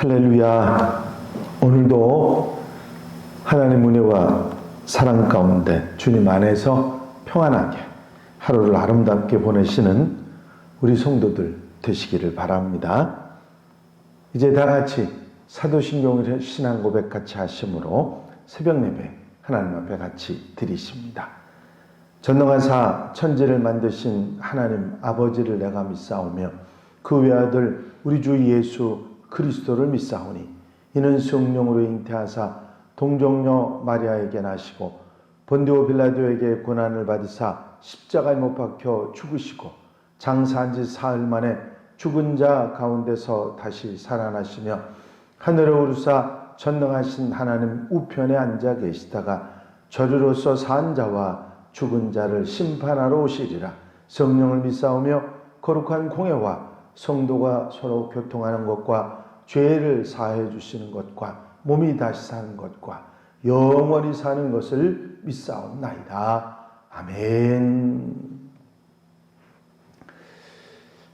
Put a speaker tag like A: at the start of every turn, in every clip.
A: 할렐루야. 오늘도 하나님 은혜와 사랑 가운데 주님 안에서 평안하게 하루를 아름답게 보내시는 우리 성도들 되시기를 바랍니다. 이제 다 같이 사도신경을 신앙 고백 같이 하심으로 새벽 예배 하나님 앞에 같이 드리십니다. 전능하사 천지를 만드신 하나님 아버지를 내가 믿사오며 그 외아들 우리 주 예수 그리스도를 믿사오니 이는 성령으로 잉태하사 동정녀 마리아에게 나시고 본디오 빌라도에게 고난을 받으사 십자가에 못 박혀 죽으시고 장사한 지 사흘 만에 죽은 자 가운데서 다시 살아나시며 하늘에 오르사 전능하신 하나님 우편에 앉아 계시다가 저주로서 산 자와 죽은 자를 심판하러 오시리라. 성령을 믿사오며 거룩한 공회와 성도가 서로 교통하는 것과 죄를 사해 주시는 것과 몸이 다시 사는 것과 영원히 사는 것을 믿사옵나이다. 아멘.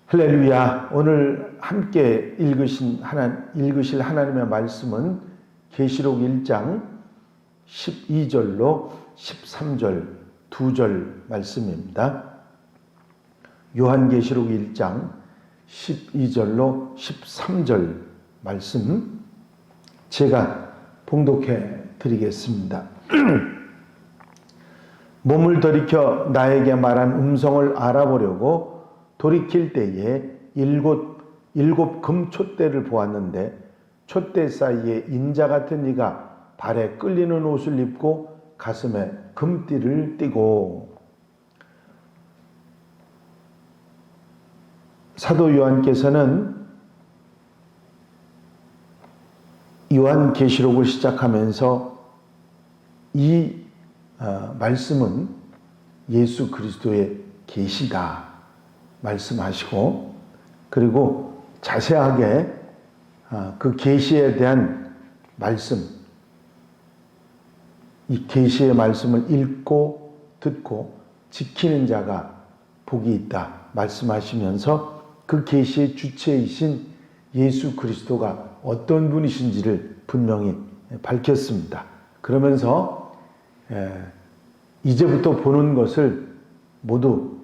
A: 할렐루야. 오늘 함께 읽으실 하나님의 말씀은 계시록 1장 12절로 13절 2절 말씀입니다. 요한계시록 1장 12절로 13절 말씀 제가 봉독해 드리겠습니다. 몸을 돌이켜 나에게 말한 음성을 알아보려고 돌이킬 때에 일곱 금촛대를 보았는데 촛대 사이에 인자 같은 이가 발에 끌리는 옷을 입고 가슴에 금띠를 띠고 사도 요한께서는 요한계시록을 시작하면서 이 말씀은 예수 그리스도의 계시다 말씀하시고 그리고 자세하게 그 계시에 대한 말씀, 이 계시의 말씀을 읽고 듣고 지키는 자가 복이 있다 말씀하시면서 그 계시의 주체이신 예수 그리스도가 어떤 분이신지를 분명히 밝혔습니다. 그러면서 이제부터 보는 것을 모두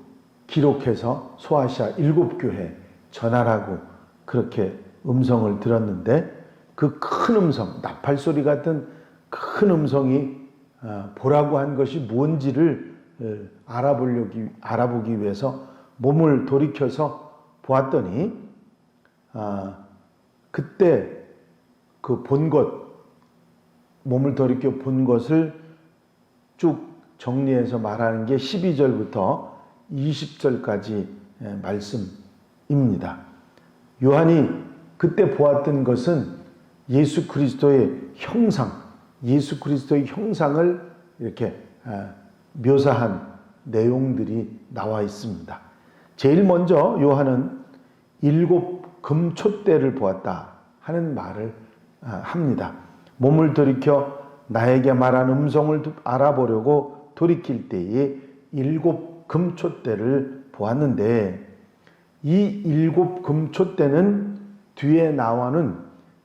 A: 기록해서 소아시아 7교회 전하라고 그렇게 음성을 들었는데 그 큰 음성, 나팔소리 같은 큰 음성이 보라고 한 것이 뭔지를 알아보기 위해서 몸을 돌이켜서 보았더니 그때 그 본 것, 몸을 돌이켜 본 것을 쭉 정리해서 말하는 게 12절부터 20절까지 말씀입니다. 요한이 그때 보았던 것은 예수 그리스도의 형상, 예수 그리스도의 형상을 이렇게 묘사한 내용들이 나와 있습니다. 제일 먼저 요한은 7 금촛대를 보았다 하는 말을 합니다. 몸을 돌이켜 나에게 말한 음성을 알아보려고 돌이킬 때에 7 금촛대를 보았는데 이 7 금촛대는 뒤에 나오는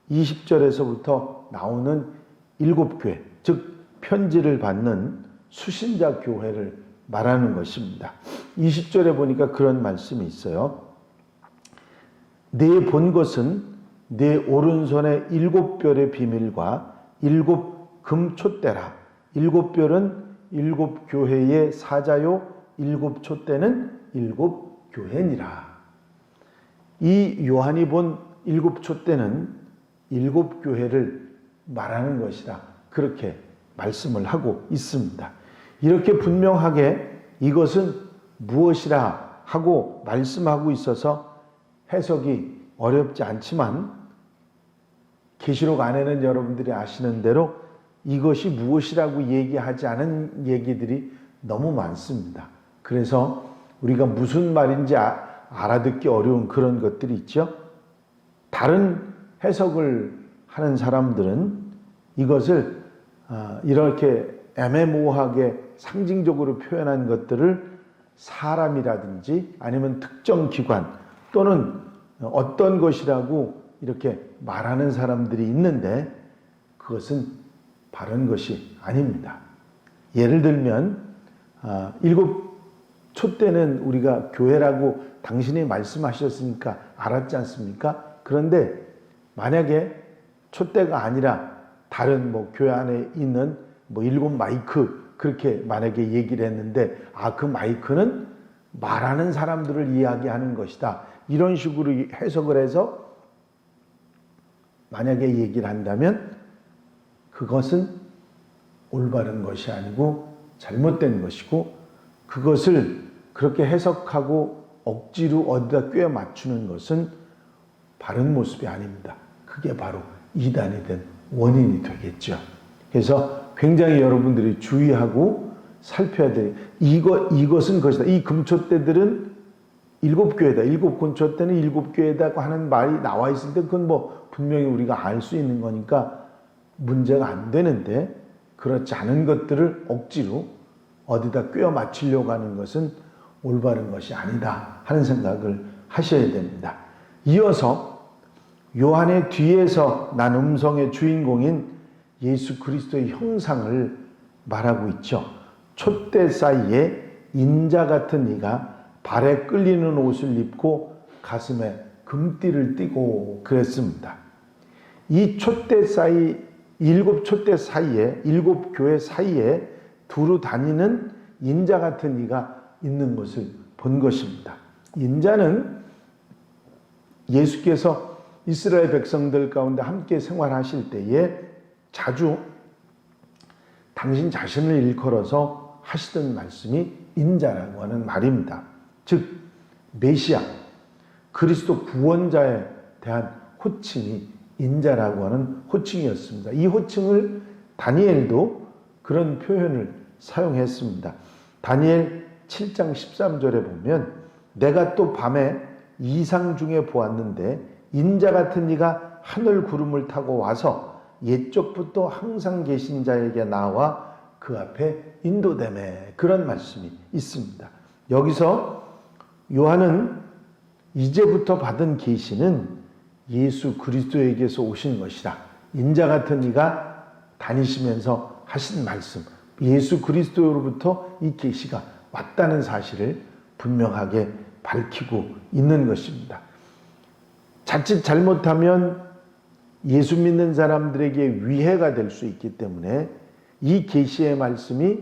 A: 20절에서부터 나오는 7교회, 즉 편지를 받는 수신자 교회를 말하는 것입니다. 20절에 보니까 그런 말씀이 있어요. 내 본 것은 내 오른손의 7별의 비밀과 7 금촛대라. 7별은 7교회의 사자요 7 촛대는 7 교회니라. 이 요한이 본 7 촛대는 7 교회를 말하는 것이다. 그렇게 말씀을 하고 있습니다. 이렇게 분명하게 이것은 무엇이라 하고 말씀하고 있어서 해석이 어렵지 않지만 계시록 안에는 여러분들이 아시는 대로 이것이 무엇이라고 얘기하지 않은 얘기들이 너무 많습니다. 그래서 우리가 무슨 말인지 알아듣기 어려운 그런 것들이 있죠. 다른 해석을 하는 사람들은 이것을 이렇게 애매모호하게 상징적으로 표현한 것들을 사람이라든지 아니면 특정 기관 또는 어떤 것이라고 이렇게 말하는 사람들이 있는데 그것은 바른 것이 아닙니다. 예를 들면 일곱 초 때는 우리가 교회라고 당신이 말씀하셨으니까 알았지 않습니까? 그런데 만약에 촛대가 아니라 다른 교회 안에 있는 일곱 마이크 그렇게 만약에 얘기를 했는데 그 마이크는 말하는 사람들을 이야기하는 것이다. 이런 식으로 해석을 해서 만약에 얘기를 한다면 그것은 올바른 것이 아니고 잘못된 것이고 그것을 그렇게 해석하고 억지로 어디다 꿰어 맞추는 것은 바른 모습이 아닙니다. 그게 바로 이단이 된 원인이 되겠죠. 그래서 굉장히 여러분들이 주의하고 살펴야 돼. 이것은 것이다. 이 금초대들은 일곱 교회다. 일곱 금초대는 일곱 교회다고 하는 말이 나와 있을 때 그건 분명히 우리가 알 수 있는 거니까 문제가 안 되는데 그렇지 않은 것들을 억지로 어디다 꿰어 맞추려고 하는 것은 올바른 것이 아니다 하는 생각을 하셔야 됩니다. 이어서 요한의 뒤에서 난 음성의 주인공인 예수 그리스도의 형상을 말하고 있죠. 촛대 사이에 인자 같은 이가 발에 끌리는 옷을 입고 가슴에 금띠를 띠고 그랬습니다. 이 촛대 사이, 일곱 촛대 사이에, 일곱 교회 사이에 두루 다니는 인자 같은 이가 있는 것을 본 것입니다. 인자는 예수께서 이스라엘 백성들 가운데 함께 생활하실 때에 자주 당신 자신을 일컬어서 하시던 말씀이 인자라고 하는 말입니다. 즉 메시아, 그리스도 구원자에 대한 호칭이 인자라고 하는 호칭이었습니다. 이 호칭을 다니엘도 그런 표현을 사용했습니다. 다니엘 7장 13절에 보면 내가 또 밤에 이상 중에 보았는데 인자 같은 이가 하늘 구름을 타고 와서 옛적부터 항상 계신 자에게 나와 그 앞에 인도되매 그런 말씀이 있습니다. 여기서 요한은 이제부터 받은 계시는 예수 그리스도에게서 오신 것이다. 인자 같은 이가 다니시면서 하신 말씀, 예수 그리스도로부터 이 계시가 왔다는 사실을 분명하게 밝히고 있는 것입니다. 자칫 잘못하면 예수 믿는 사람들에게 위해가 될 수 있기 때문에 이 계시의 말씀이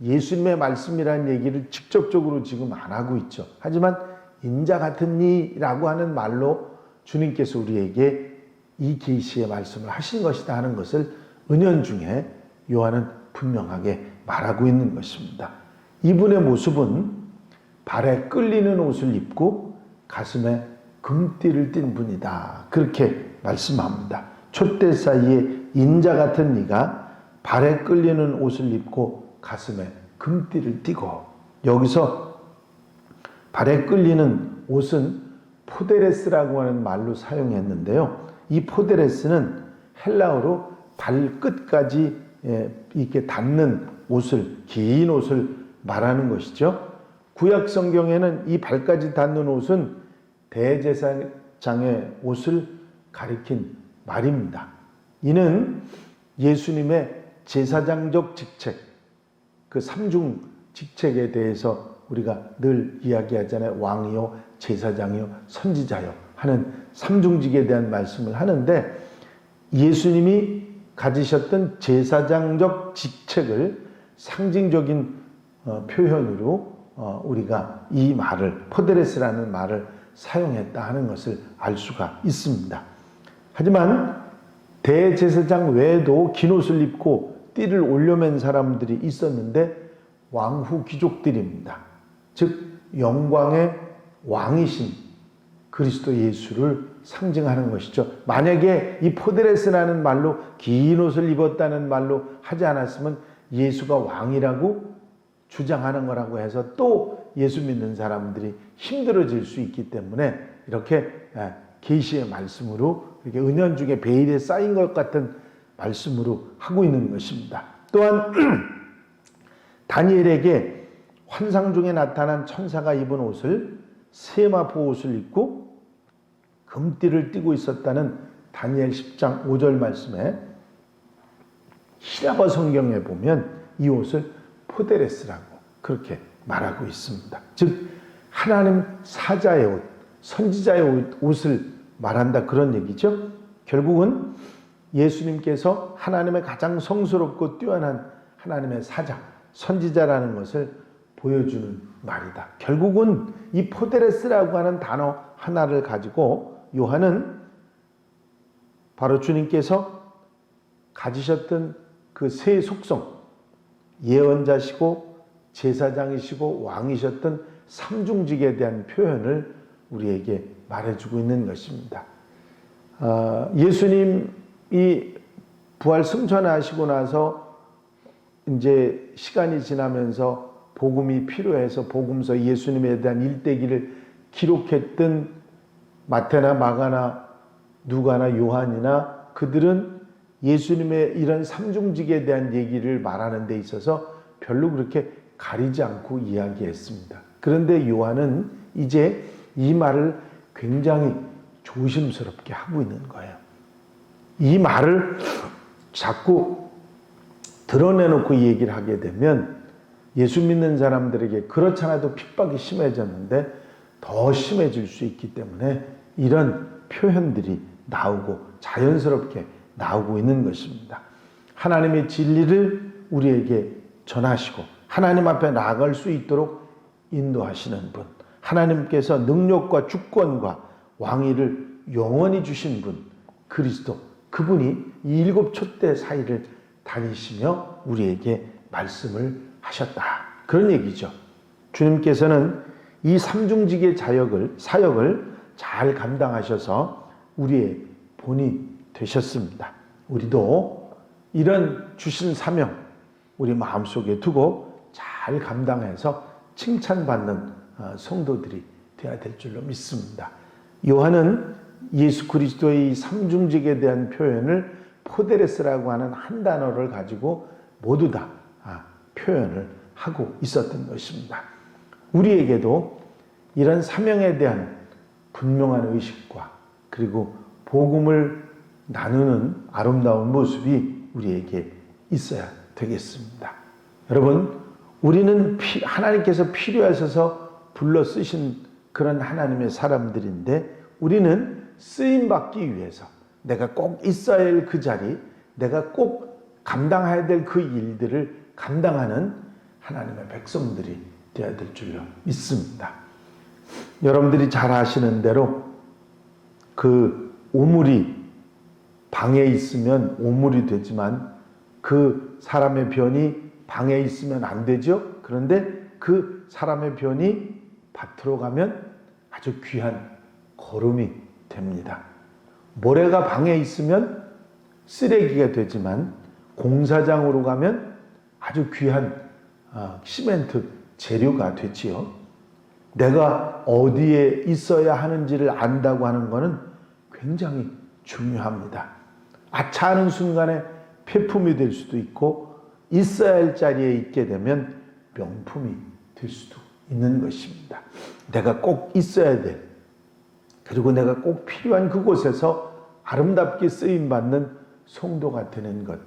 A: 예수님의 말씀이라는 얘기를 직접적으로 지금 안 하고 있죠. 하지만 인자 같은 이라고 하는 말로 주님께서 우리에게 이 계시의 말씀을 하신 것이다 하는 것을 은연중에 요한은 분명하게 말하고 있는 것입니다. 이분의 모습은 발에 끌리는 옷을 입고 가슴에 금띠를 띤 분이다. 그렇게 말씀합니다. 촛대 사이에 인자 같은 이가 발에 끌리는 옷을 입고 가슴에 금띠를 띠고, 여기서 발에 끌리는 옷은 포데레스라고 하는 말로 사용했는데요. 이 포데레스는 헬라어로 발끝까지 이렇게 닿는 옷을, 긴 옷을 말하는 것이죠. 구약 성경에는 이 발까지 닿는 옷은 대제사장의 옷을 가리킨 말입니다. 이는 예수님의 제사장적 직책, 그 삼중 직책에 대해서 우리가 늘 이야기하잖아요. 왕이요, 제사장이요, 선지자요 하는 삼중직에 대한 말씀을 하는데, 예수님이 가지셨던 제사장적 직책을 상징적인 표현으로 우리가 이 말을, 포데레스라는 말을 사용했다 하는 것을 알 수가 있습니다. 하지만 대제사장 외에도 긴 옷을 입고 띠를 올려맨 사람들이 있었는데 왕후 귀족들입니다. 즉 영광의 왕이신 그리스도 예수를 상징하는 것이죠. 만약에 이 포데레스라는 말로 긴 옷을 입었다는 말로 하지 않았으면 예수가 왕이라고 주장하는 거라고 해서 또 예수 믿는 사람들이 힘들어질 수 있기 때문에 이렇게 계시의 말씀으로 이렇게 은연중에 베일에 쌓인 것 같은 말씀으로 하고 있는 것입니다. 또한 다니엘에게 환상 중에 나타난 천사가 입은 옷을 세마포 옷을 입고 금띠를 띠고 있었다는 다니엘 10장 5절 말씀에 히라버 성경에 보면 이 옷을 포데레스라고 그렇게 말하고 있습니다. 즉 하나님 사자의 옷, 선지자의 옷을 말한다 그런 얘기죠. 결국은 예수님께서 하나님의 가장 성스럽고 뛰어난 하나님의 사자, 선지자라는 것을 보여주는 말이다. 결국은 이 포데레스라고 하는 단어 하나를 가지고 요한은 바로 주님께서 가지셨던 그 세 속성, 예언자시고 제사장이시고 왕이셨던 삼중직에 대한 표현을 우리에게 말해주고 있는 것입니다. 예수님이 부활 승천하시고 나서 이제 시간이 지나면서 복음이 필요해서 복음서 예수님에 대한 일대기를 기록했던 마태나 마가나 누가나 요한이나 그들은 예수님의 이런 삼중직에 대한 얘기를 말하는 데 있어서 별로 그렇게 가리지 않고 이야기했습니다. 그런데 요한은 이제 이 말을 굉장히 조심스럽게 하고 있는 거예요. 이 말을 자꾸 드러내놓고 이 얘기를 하게 되면 예수 믿는 사람들에게 그렇지 않아도 핍박이 심해졌는데 더 심해질 수 있기 때문에 이런 표현들이 나오고 자연스럽게 나오고 있는 것입니다. 하나님의 진리를 우리에게 전하시고 하나님 앞에 나아갈 수 있도록 인도하시는 분, 하나님께서 능력과 주권과 왕위를 영원히 주신 분, 그리스도, 그분이 이 일곱 촛대 사이를 다니시며 우리에게 말씀을 하셨다. 그런 얘기죠. 주님께서는 이 삼중직의 사역을 잘 감당하셔서 우리의 본이 되셨습니다. 우리도 이런 주신 사명 우리 마음속에 두고 잘 감당해서 칭찬받는 성도들이 되어야 될 줄로 믿습니다. 요한은 예수 그리스도의 삼중직에 대한 표현을 포데레스라고 하는 한 단어를 가지고 모두 다 표현을 하고 있었던 것입니다. 우리에게도 이런 사명에 대한 분명한 의식과 그리고 복음을 나누는 아름다운 모습이 우리에게 있어야 되겠습니다. 여러분, 우리는 하나님께서 필요하셔서 불러 쓰신 그런 하나님의 사람들인데 우리는 쓰임받기 위해서 내가 꼭 있어야 할 그 자리, 내가 꼭 감당해야 될 그 일들을 감당하는 하나님의 백성들이 되어야 될 줄로 믿습니다. 여러분들이 잘 아시는 대로 그 오물이 방에 있으면 오물이 되지만 그 사람의 변이 방에 있으면 안 되죠. 그런데 그 사람의 변이 밭으로 가면 아주 귀한 거름이 됩니다. 모래가 방에 있으면 쓰레기가 되지만 공사장으로 가면 아주 귀한 시멘트 재료가 되지요. 내가 어디에 있어야 하는지를 안다고 하는 것은 굉장히 중요합니다. 아차하는 순간에 폐품이 될 수도 있고 있어야 할 자리에 있게 되면 명품이 될 수도 있는 것입니다. 내가 꼭 있어야 될, 그리고 내가 꼭 필요한 그곳에서 아름답게 쓰임받는 성도가 되는 것,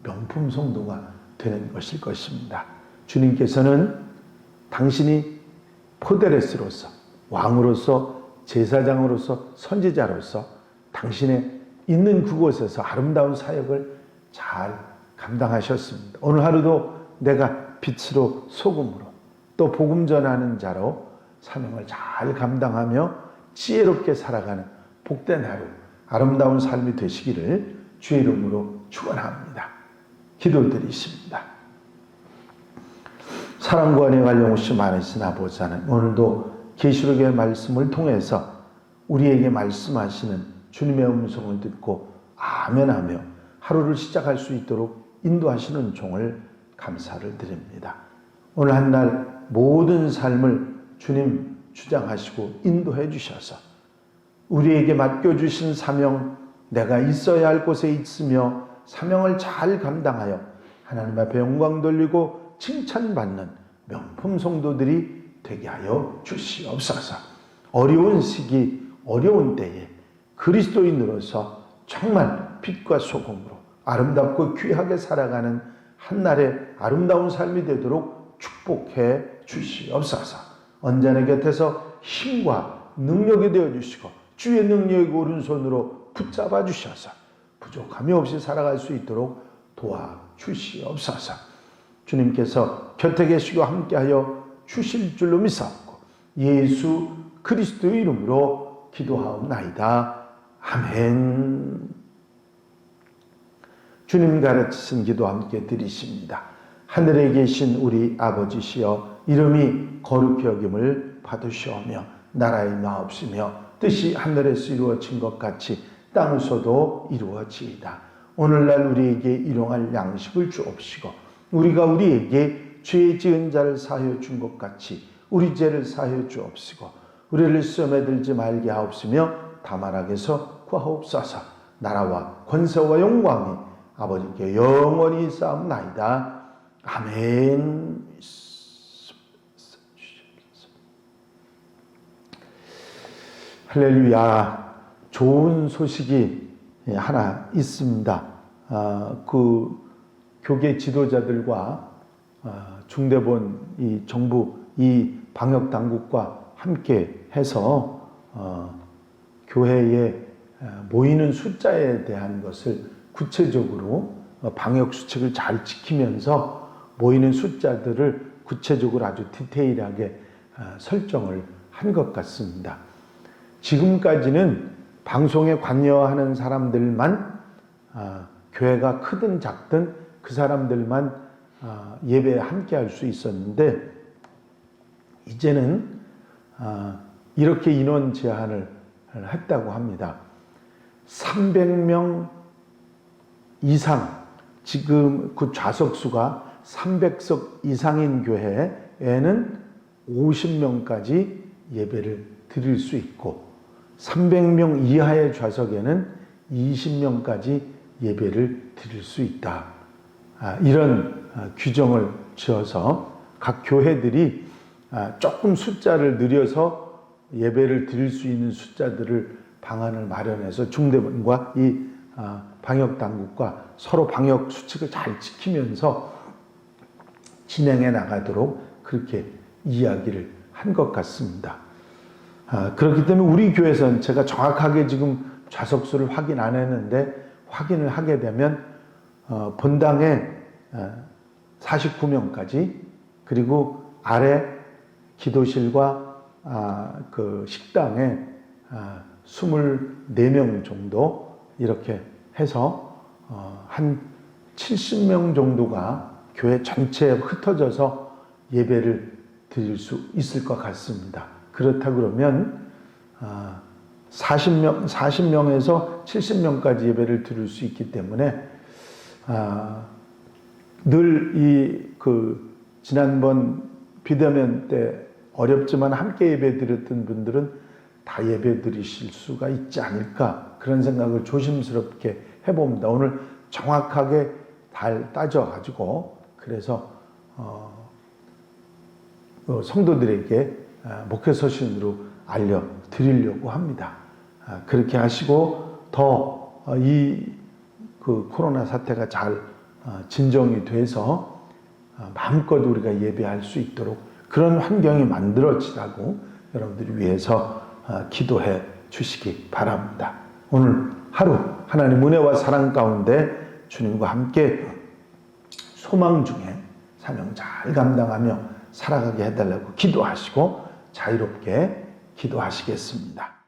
A: 명품 성도가 되는 것일 것입니다. 주님께서는 당신이 포데레스로서, 왕으로서, 제사장으로서, 선지자로서 당신의 있는 그곳에서 아름다운 사역을 잘 감당하셨습니다. 오늘 하루도 내가 빛으로 소금으로 또 복음 전하는 자로 사명을 잘 감당하며 지혜롭게 살아가는 복된 하루, 아름다운 삶이 되시기를 주의 이름으로 축원합니다. 기도드리십니다. 사랑과 은혜가 영원히 많으신 아버지 하나님, 오늘도 계시록의 말씀을 통해서 우리에게 말씀하시는 주님의 음성을 듣고 아멘하며 하루를 시작할 수 있도록 인도하시는 종을 감사를 드립니다. 오늘 한 날 모든 삶을 주님 주장하시고 인도해 주셔서 우리에게 맡겨주신 사명, 내가 있어야 할 곳에 있으며 사명을 잘 감당하여 하나님 앞에 영광 돌리고 칭찬받는 명품 성도들이 되게 하여 주시옵소서. 어려운 시기, 어려운 때에 그리스도인으로서 정말 빛과 소금으로 아름답고 귀하게 살아가는 한날의 아름다운 삶이 되도록 축복해 주시옵소서. 언제나 곁에서 힘과 능력이 되어주시고 주의 능력의 오른손으로 붙잡아 주셔서 부족함이 없이 살아갈 수 있도록 도와주시옵소서. 주님께서 곁에 계시고 함께하여 주실 줄로 믿사옵고 예수 그리스도의 이름으로 기도하옵나이다. 아멘. 주님 가르치신 기도 함께 드리십니다. 하늘에 계신 우리 아버지시여 이름이 거룩히 여김을 받으시오며 나라의 마옵시며 뜻이 하늘에서 이루어진 것 같이 땅에서도 이루어지이다. 오늘날 우리에게 일용할 양식을 주옵시고 우리가 우리에게 죄 지은 자를 사하여 준 것 같이 우리 죄를 사하여 주옵시고 우리를 시험에 들지 말게 하옵시며 다만 악에서 구하옵소서. 나라와 권세와 영광이 아버지께 영원히 쌓옵나이다. 아멘. 할렐루야. 좋은 소식이 하나 있습니다. 그 교계 지도자들과 중대본 이 정부 이 방역 당국과 함께 해서 교회에 모이는 숫자에 대한 것을 구체적으로 방역 수칙을 잘 지키면서 모이는 숫자들을 구체적으로 아주 디테일하게 설정을 한 것 같습니다. 지금까지는 방송에 관여하는 사람들만 교회가 크든 작든 그 사람들만 예배에 함께 할 수 있었는데 이제는 이렇게 인원 제한을 했다고 합니다. 300명 이상, 지금 그 좌석수가 300석 이상인 교회에는 50명까지 예배를 드릴 수 있고 300명 이하의 좌석에는 20명까지 예배를 드릴 수 있다. 이런 규정을 지어서 각 교회들이 조금 숫자를 늘려서 예배를 드릴 수 있는 숫자들을 방안을 마련해서 중대본과 이 방역당국과 서로 방역 수칙을 잘 지키면서 진행해 나가도록 그렇게 이야기를 한 것 같습니다. 그렇기 때문에 우리 교회에서는 제가 정확하게 지금 좌석수를 확인 안 했는데 확인을 하게 되면 본당에 49명까지 그리고 아래 기도실과 그 식당에 24명 정도 이렇게 해서 한 70명 정도가 교회 전체에 흩어져서 예배를 드릴 수 있을 것 같습니다. 그렇다 그러면 40명에서 70명까지 예배를 드릴 수 있기 때문에 늘 지난번 비대면 때 어렵지만 함께 예배 드렸던 분들은 다 예배 드리실 수가 있지 않을까 그런 생각을 조심스럽게 해봅니다. 오늘 정확하게 잘 따져가지고 그래서 성도들에게 목회 서신으로 알려드리려고 합니다. 그렇게 하시고 더 그 코로나 사태가 잘 진정이 돼서 마음껏 우리가 예배할 수 있도록 그런 환경이 만들어지라고 여러분들이 위해서 기도해 주시기 바랍니다. 오늘 하루 하나님 은혜와 사랑 가운데 주님과 함께 소망 중에 사명 잘 감당하며 살아가게 해달라고 기도하시고 자유롭게 기도하시겠습니다.